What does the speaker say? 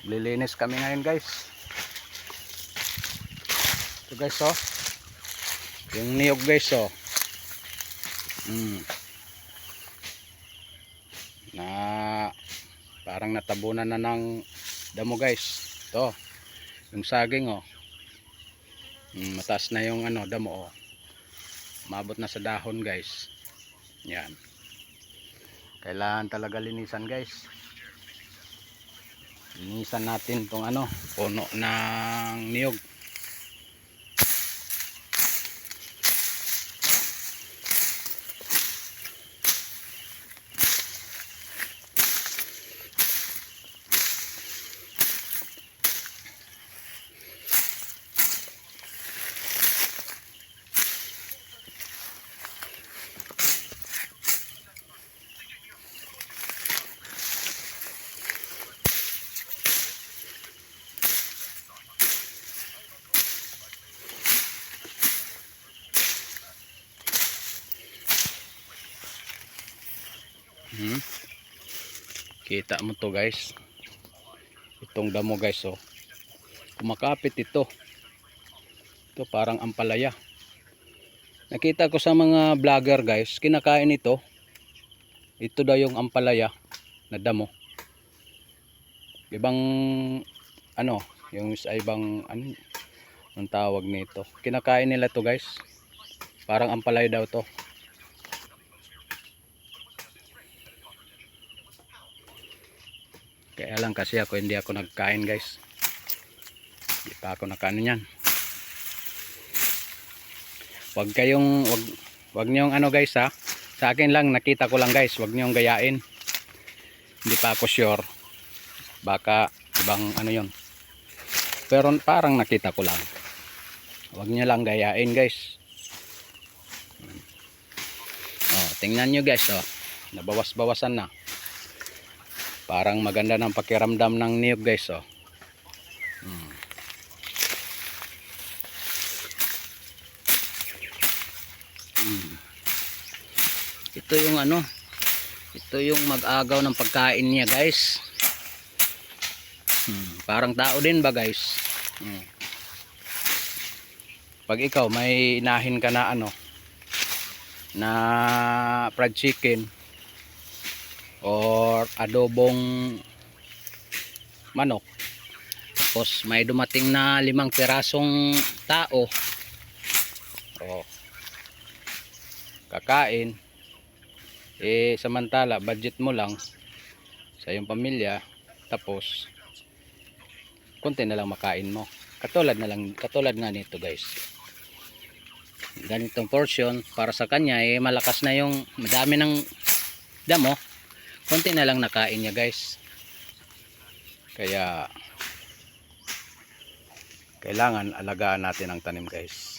Lilinis kami ngayon guys. Ito guys oh. Yung niyog guys oh. Na parang natabunan na ng damo guys. Ito. Yung saging oh. Mataas na yung ano damo oh. Mabot na sa dahon guys. Yan. Kailangan talaga linisan guys. Linisan natin tong ano, puno ng niyog. Kita mo to guys, itong damo guys oh, kumakapit ito parang ampalaya. Nakita ko sa mga vlogger guys, kinakain ito daw yung ampalaya na damo. Ibang ano, yung sa ibang ano ang tawag nito, kinakain nila to guys, parang ampalaya daw to. Kaya lang kasi hindi ako nagkain guys. Hindi pa ako nakaano niyan. Wag niyong ano guys ha. Sa akin lang, nakita ko lang guys. Wag niyong gayain. Hindi pa ako sure. Baka ibang ano yon. Pero parang nakita ko lang. Wag niyo lang gayain guys. Oh, tingnan niyo guys oh. Nabawas-bawasan na. Parang maganda ng pakiramdam ng niyog guys oh. Ito yung ano, ito yung mag-agaw ng pagkain niya guys. Parang tao din ba guys? Pag ikaw may inahin ka na ano, na fried chicken or adobong manok, tapos may dumating na 5 pirasong tao, kakain, samantala budget mo lang sa iyong pamilya, tapos konti na lang makain mo. Katulad nga nito guys, ganitong portion para sa kanya malakas na yung madami ng damo, konti na lang nakain niya guys. Kaya kailangan alagaan natin ang tanim guys.